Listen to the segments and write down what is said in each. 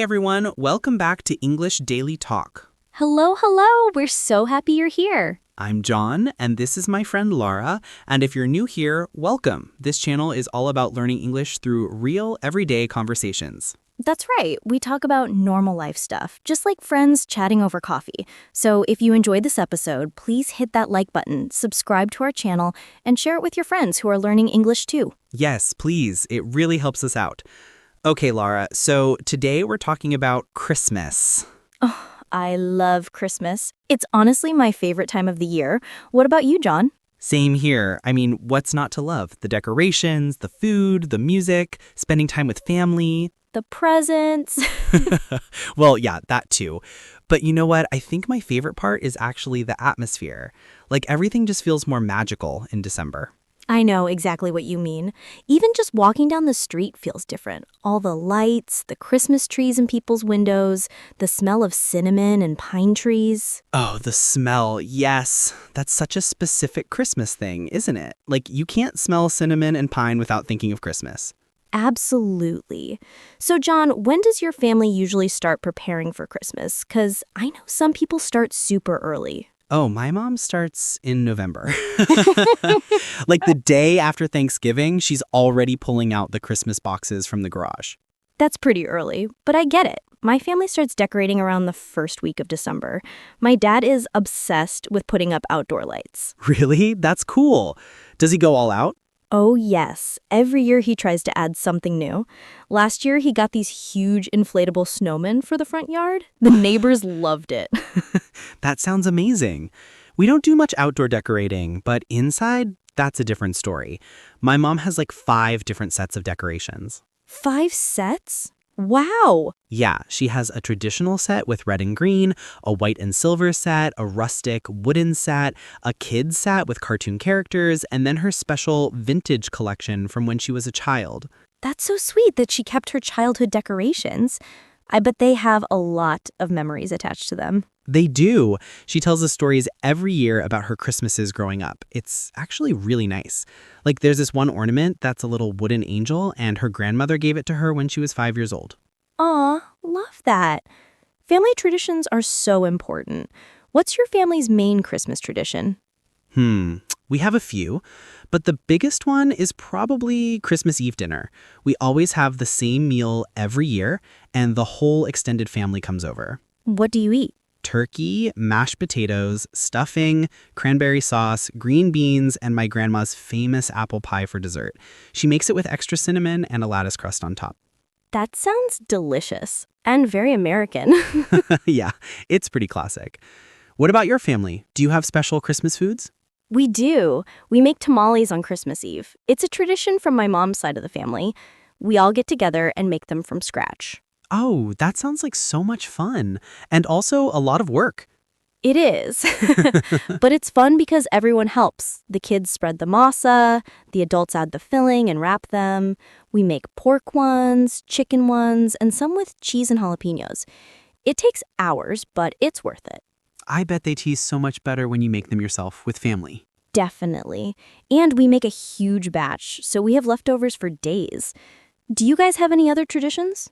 Hey everyone, welcome back to English Daily Talk. Hello, hello. We're so happy you're here. I'm John, and this is my friend Laura. And if you're new here, welcome. This channel is all about learning English through real, everyday conversations. That's right. We talk about normal life stuff, just like friends chatting over coffee. So if you enjoyed this episode, please hit that like button, subscribe to our channel, and share it with your friends who are learning English too. Yes, please. It really helps us out. Okay, Laura, so today we're talking about Christmas. I love Christmas. It's honestly my favorite time of the year. What about you, John? Same here. I mean, what's not to love? The decorations, the food, the music, spending time with family. The presents. Well, yeah, that too. But you know what? I think my favorite part is actually the atmosphere. Like everything just feels more magical in December. I know exactly what you mean. Even just walking down the street feels different. All the lights, the Christmas trees in people's windows, the smell of cinnamon and pine trees. Oh, the smell. Yes. That's such a specific Christmas thing, isn't it? Like you can't smell cinnamon and pine without thinking of Christmas. Absolutely. So, John, when does your family usually start preparing for Christmas? Because I know some people start super early. Oh, my mom starts in November. Like the day after Thanksgiving, she's already pulling out the Christmas boxes from the garage. That's pretty early, but I get it. My family starts decorating around the first week of December. My dad is obsessed with putting up outdoor lights. Really? That's cool. Does he go all out? Oh, yes. Every year he tries to add something new. Last year he got these huge inflatable snowmen for the front yard. The neighbors loved it. That sounds amazing. We don't do much outdoor decorating, but inside, that's a different story. My mom has like 5 different sets of decorations. 5 sets? Wow! Yeah, she has a traditional set with red and green, a white and silver set, a rustic wooden set, a kids set with cartoon characters, and then her special vintage collection from when she was a child. That's so sweet that she kept her childhood decorations. I bet they have a lot of memories attached to them. They do. She tells us stories every year about her Christmases growing up. It's actually really nice. Like there's this one ornament that's a little wooden angel, and her grandmother gave it to her when she was 5 years old. Aw, love that. Family traditions are so important. What's your family's main Christmas tradition? We have a few, but the biggest one is probably Christmas Eve dinner. We always have the same meal every year, and the whole extended family comes over. What do you eat? Turkey, mashed potatoes, stuffing, cranberry sauce, green beans, and my grandma's famous apple pie for dessert. She makes it with extra cinnamon and a lattice crust on top. That sounds delicious and very American. Yeah, it's pretty classic. What about your family? Do you have special Christmas foods? We do. We make tamales on Christmas Eve. It's a tradition from my mom's side of the family. We all get together and make them from scratch. Oh, that sounds like so much fun. And also a lot of work. It is. But it's fun because everyone helps. The kids spread the masa, the adults add the filling and wrap them. We make pork ones, chicken ones, and some with cheese and jalapenos. It takes hours, but it's worth it. I bet they taste so much better when you make them yourself with family. Definitely. And we make a huge batch, so we have leftovers for days. Do you guys have any other traditions?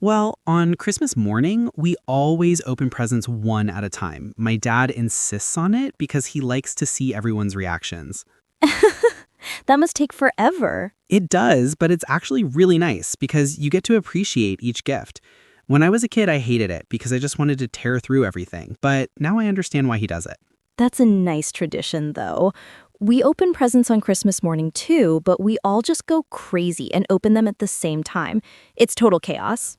Well, on Christmas morning, we always open presents one at a time. My dad insists on it because he likes to see everyone's reactions. That must take forever. It does, but it's actually really nice because you get to appreciate each gift. When I was a kid, I hated it because I just wanted to tear through everything, but now I understand why he does it. That's a nice tradition, though. We open presents on Christmas morning, too, but we all just go crazy and open them at the same time. It's total chaos.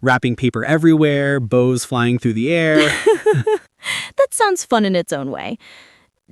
Wrapping paper everywhere, bows flying through the air. That sounds fun in its own way.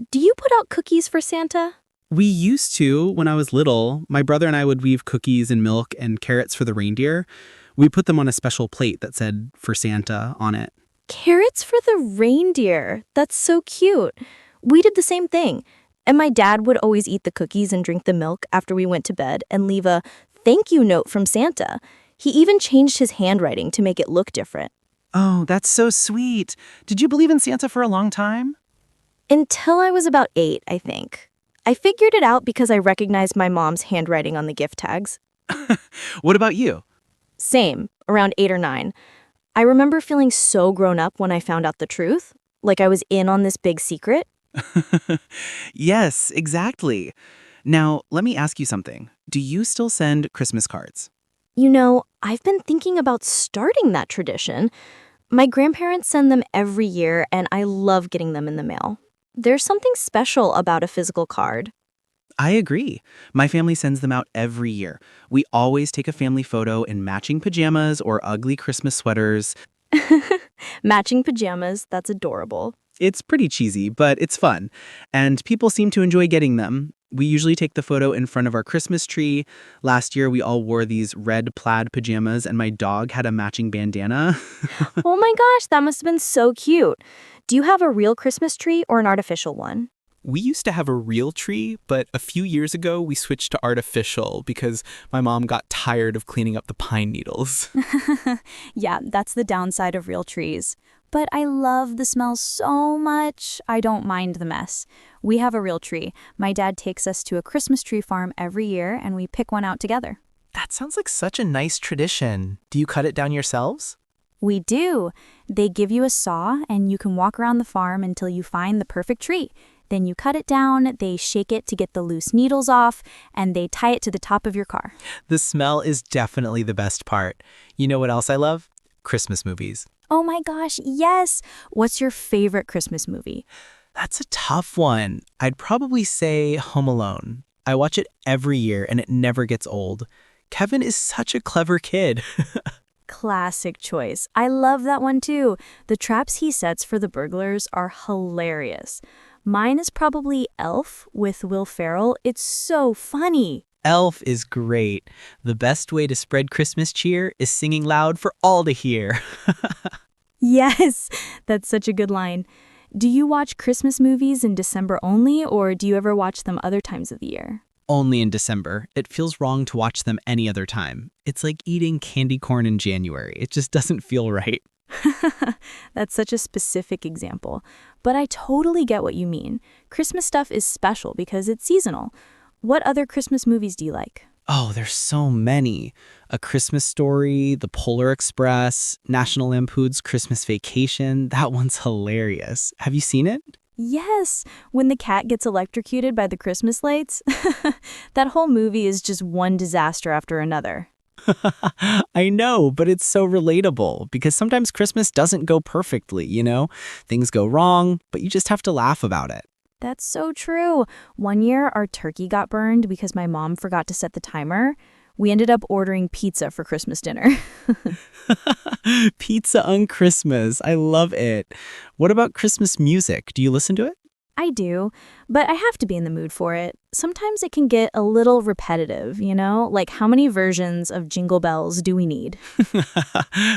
Do you put out cookies for Santa? We used to when I was little. My brother and I would weave cookies and milk and carrots for the reindeer. We put them on a special plate that said "For Santa" on it. Carrots for the reindeer. That's so cute. We did the same thing. And my dad would always eat the cookies and drink the milk after we went to bed and leave a thank you note from Santa. He even changed his handwriting to make it look different. Oh, that's so sweet. Did you believe in Santa for a long time? Until I was about 8, I think. I figured it out because I recognized my mom's handwriting on the gift tags. What about you? Same. around 8 or 9. I remember feeling so grown up when I found out the truth, like I was in on this big secret. Yes, exactly. Now, let me ask you something. Do you still send Christmas cards? You know, I've been thinking about starting that tradition. My grandparents send them every year, and I love getting them in the mail. There's something special about a physical card. I agree. My family sends them out every year. We always take a family photo in matching pajamas or ugly Christmas sweaters. Matching pajamas, that's adorable. It's pretty cheesy, but it's fun. And people seem to enjoy getting them. We usually take the photo in front of our Christmas tree. Last year, we all wore these red plaid pajamas, and my dog had a matching bandana. Oh my gosh, that must have been so cute. Do you have a real Christmas tree or an artificial one? We used to have a real tree, but a few years ago we switched to artificial because my mom got tired of cleaning up the pine needles. Yeah, that's the downside of real trees. But I love the smell so much, I don't mind the mess. We have a real tree. My dad takes us to a Christmas tree farm every year and we pick one out together. That sounds like such a nice tradition. Do you cut it down yourselves? We do. They give you a saw and you can walk around the farm until you find the perfect tree. Then you cut it down, they shake it to get the loose needles off, and they tie it to the top of your car. The smell is definitely the best part. You know what else I love? Christmas movies. Oh my gosh, yes! What's your favorite Christmas movie? That's a tough one. I'd probably say Home Alone. I watch it every year and it never gets old. Kevin is such a clever kid. Classic choice. I love that one too. The traps he sets for the burglars are hilarious. Mine is probably Elf with Will Ferrell. It's so funny. Elf is great. The best way to spread Christmas cheer is singing loud for all to hear. Yes, that's such a good line. Do you watch Christmas movies in December only, or do you ever watch them other times of the year? Only in December. It feels wrong to watch them any other time. It's like eating candy corn in January. It just doesn't feel right. That's such a specific example. But I totally get what you mean. Christmas stuff is special because it's seasonal. What other Christmas movies do you like? Oh, there's so many. A Christmas Story, The Polar Express, National Lampoon's Christmas Vacation. That one's hilarious. Have you seen it? Yes, when the cat gets electrocuted by the Christmas lights. That whole movie is just one disaster after another. I know, but it's so relatable because sometimes Christmas doesn't go perfectly, you know? Things go wrong, but you just have to laugh about it. That's so true. One year, our turkey got burned because my mom forgot to set the timer. We ended up ordering pizza for Christmas dinner. Pizza on Christmas. I love it. What about Christmas music? Do you listen to it? I do, but I have to be in the mood for it. Sometimes it can get a little repetitive, you know? Like, how many versions of Jingle Bells do we need?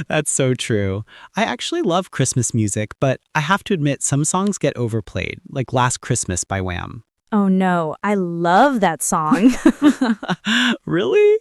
That's so true. I actually love Christmas music, but I have to admit some songs get overplayed, like Last Christmas by Wham. Oh no, I love that song. Really?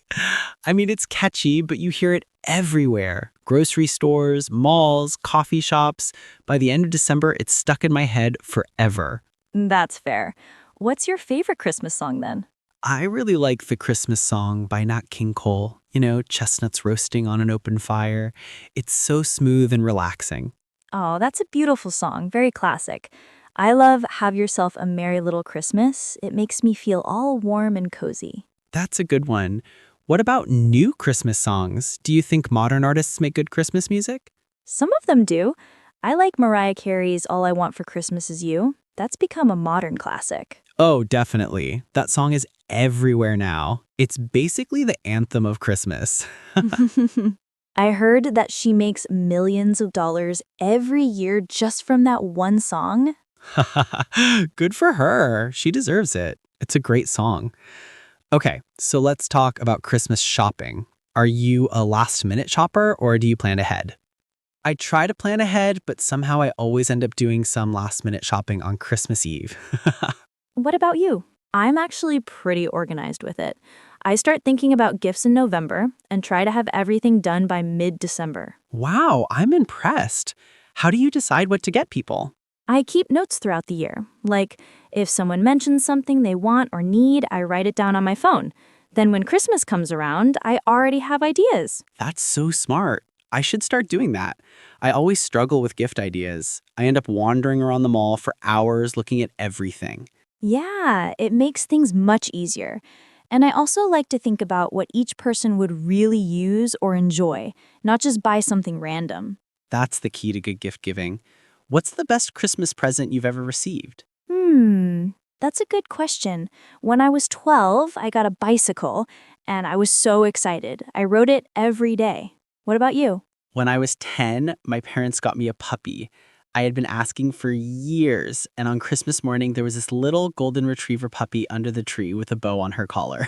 I mean, it's catchy, but you hear it everywhere. Grocery stores, malls, coffee shops. By the end of December, it's stuck in my head forever. That's fair. What's your favorite Christmas song then? I really like the Christmas song by Nat King Cole. You know, chestnuts roasting on an open fire. It's so smooth and relaxing. Oh, that's a beautiful song, very classic. I love Have Yourself a Merry Little Christmas. It makes me feel all warm and cozy. That's a good one. What about new Christmas songs? Do you think modern artists make good Christmas music? Some of them do. I like Mariah Carey's All I Want for Christmas Is You. That's become a modern classic. Oh, definitely. That song is everywhere now. It's basically the anthem of Christmas. I heard that she makes millions of dollars every year just from that one song. Good for her. She deserves it. It's a great song. Okay, so let's talk about Christmas shopping. Are you a last-minute shopper or do you plan ahead? I try to plan ahead, but somehow I always end up doing some last-minute shopping on Christmas Eve. What about you? I'm actually pretty organized with it. I start thinking about gifts in November and try to have everything done by mid-December. Wow, I'm impressed. How do you decide what to get people? I keep notes throughout the year. Like, if someone mentions something they want or need, I write it down on my phone. Then when Christmas comes around, I already have ideas. That's so smart. I should start doing that. I always struggle with gift ideas. I end up wandering around the mall for hours looking at everything. Yeah, it makes things much easier. And I also like to think about what each person would really use or enjoy, not just buy something random. That's the key to good gift giving. What's the best Christmas present you've ever received? That's a good question. When I was 12, I got a bicycle, and I was so excited. I rode it every day. What about you? When I was 10, my parents got me a puppy. I had been asking for years, and on Christmas morning, there was this little golden retriever puppy under the tree with a bow on her collar.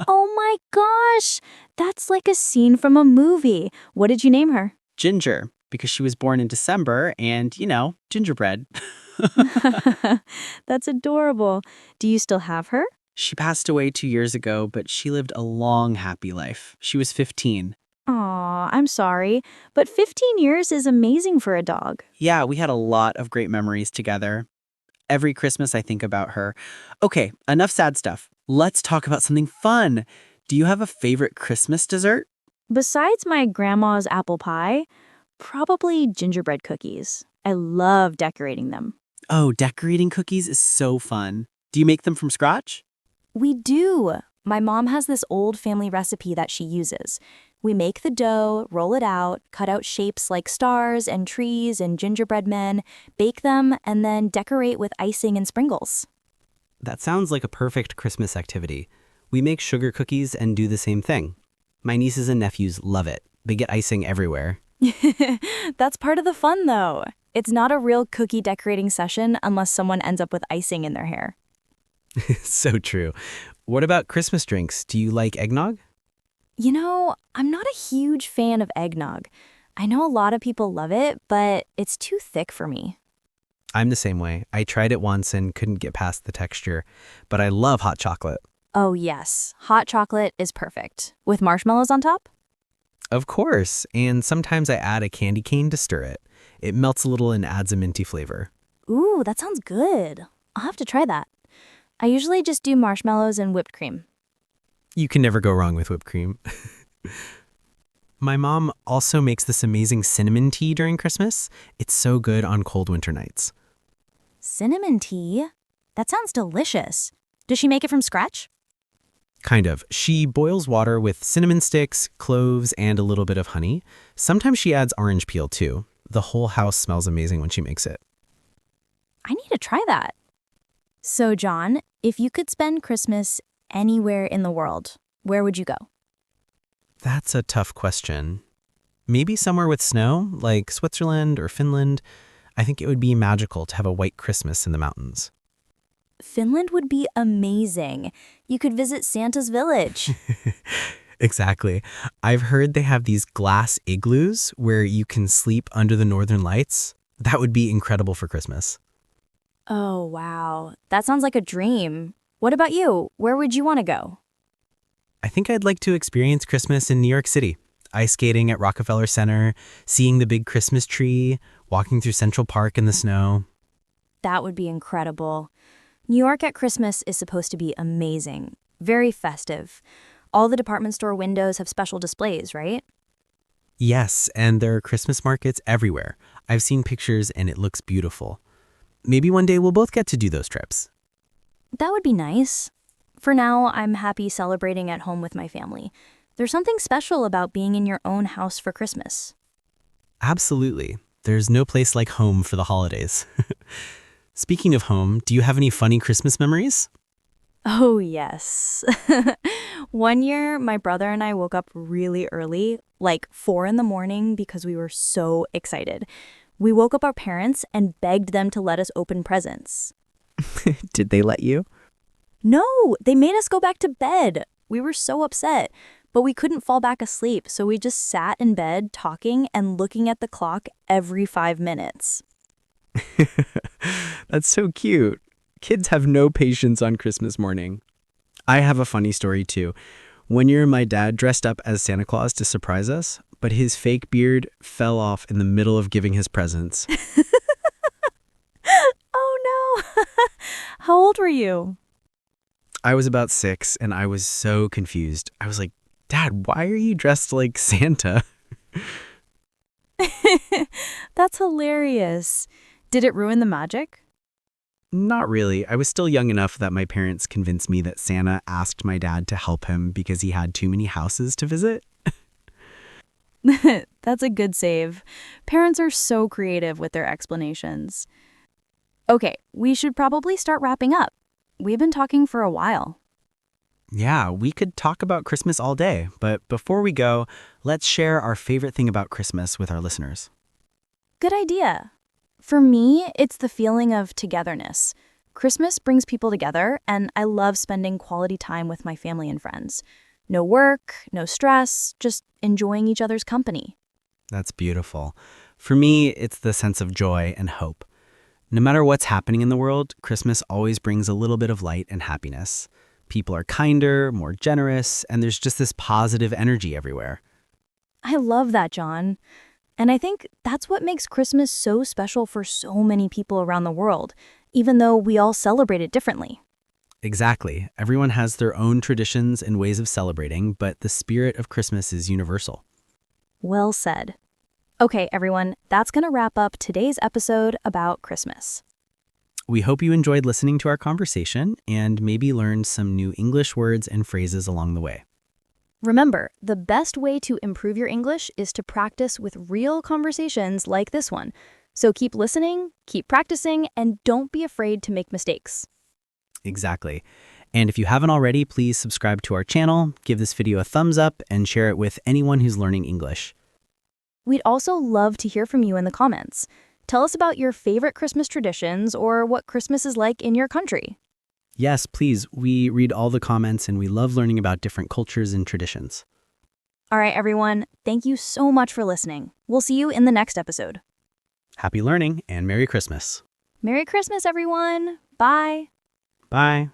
Oh my gosh! That's like a scene from a movie. What did you name her? Ginger, because she was born in December and, gingerbread. That's adorable. Do you still have her? She passed away 2 years ago, but she lived a long, happy life. She was 15. Aw, I'm sorry, but 15 years is amazing for a dog. Yeah, we had a lot of great memories together. Every Christmas, I think about her. Okay, enough sad stuff. Let's talk about something fun. Do you have a favorite Christmas dessert? Besides my grandma's apple pie, probably gingerbread cookies. I love decorating them. Oh, decorating cookies is so fun. Do you make them from scratch? We do. My mom has this old family recipe that she uses. We make the dough, roll it out, cut out shapes like stars and trees and gingerbread men, bake them, and then decorate with icing and sprinkles. That sounds like a perfect Christmas activity. We make sugar cookies and do the same thing. My nieces and nephews love it. They get icing everywhere. That's part of the fun, though. It's not a real cookie decorating session unless someone ends up with icing in their hair. So true. What about Christmas drinks? Do you like eggnog? You know, I'm not a huge fan of eggnog. I know a lot of people love it, but it's too thick for me. I'm the same way. I tried it once and couldn't get past the texture, but I love hot chocolate. Oh, yes. Hot chocolate is perfect. With marshmallows on top? Of course, and sometimes I add a candy cane to stir it. It melts a little and adds a minty flavor. Ooh, that sounds good. I'll have to try that. I usually just do marshmallows and whipped cream. You can never go wrong with whipped cream. My mom also makes this amazing cinnamon tea during Christmas. It's so good on cold winter nights. Cinnamon tea? That sounds delicious. Does she make it from scratch? Kind of. She boils water with cinnamon sticks, cloves, and a little bit of honey. Sometimes she adds orange peel too. The whole house smells amazing when she makes it. I need to try that. So, John, if you could spend Christmas anywhere in the world, where would you go? That's a tough question. Maybe somewhere with snow, like Switzerland or Finland. I think it would be magical to have a white Christmas in the mountains. Finland would be amazing. You could visit Santa's village. Exactly. I've heard they have these glass igloos where you can sleep under the northern lights. That would be incredible for Christmas. Oh, wow. That sounds like a dream. What about you? Where would you want to go? I think I'd like to experience Christmas in New York City. Ice skating at Rockefeller Center, seeing the big Christmas tree, walking through Central Park in the snow. That would be incredible. New York at Christmas is supposed to be amazing, very festive. All the department store windows have special displays, right? Yes, and there are Christmas markets everywhere. I've seen pictures and it looks beautiful. Maybe one day we'll both get to do those trips. That would be nice. For now, I'm happy celebrating at home with my family. There's something special about being in your own house for Christmas. Absolutely. There's no place like home for the holidays. Speaking of home, do you have any funny Christmas memories? Oh, yes. One year, my brother and I woke up really early, like 4 a.m, because we were so excited. We woke up our parents and begged them to let us open presents. Did they let you? No, they made us go back to bed. We were so upset, but we couldn't fall back asleep, so we just sat in bed talking and looking at the clock every 5 minutes. That's so cute. Kids have no patience on Christmas morning. I have a funny story too. One year, my dad dressed up as Santa Claus to surprise us, but his fake beard fell off in the middle of giving his presents. Oh no! How old were you? I was about 6 and I was so confused. I was like, Dad, why are you dressed like Santa? That's hilarious. Did it ruin the magic? Not really. I was still young enough that my parents convinced me that Santa asked my dad to help him because he had too many houses to visit. That's a good save. Parents are so creative with their explanations. Okay, we should probably start wrapping up. We've been talking for a while. Yeah, we could talk about Christmas all day, but before we go, let's share our favorite thing about Christmas with our listeners. Good idea. For me, it's the feeling of togetherness. Christmas brings people together, and I love spending quality time with my family and friends. No work, no stress, just enjoying each other's company. That's beautiful. For me, it's the sense of joy and hope. No matter what's happening in the world, Christmas always brings a little bit of light and happiness. People are kinder, more generous, and there's just this positive energy everywhere. I love that, John. And I think that's what makes Christmas so special for so many people around the world, even though we all celebrate it differently. Exactly. Everyone has their own traditions and ways of celebrating, but the spirit of Christmas is universal. Well said. Okay, everyone, that's going to wrap up today's episode about Christmas. We hope you enjoyed listening to our conversation and maybe learned some new English words and phrases along the way. Remember, the best way to improve your English is to practice with real conversations like this one. So keep listening, keep practicing, and don't be afraid to make mistakes. Exactly. And if you haven't already, please subscribe to our channel, give this video a thumbs up, and share it with anyone who's learning English. We'd also love to hear from you in the comments. Tell us about your favorite Christmas traditions or what Christmas is like in your country. Yes, please. We read all the comments and we love learning about different cultures and traditions. All right, everyone, thank you so much for listening. We'll see you in the next episode. Happy learning and Merry Christmas. Merry Christmas, everyone. Bye. Bye.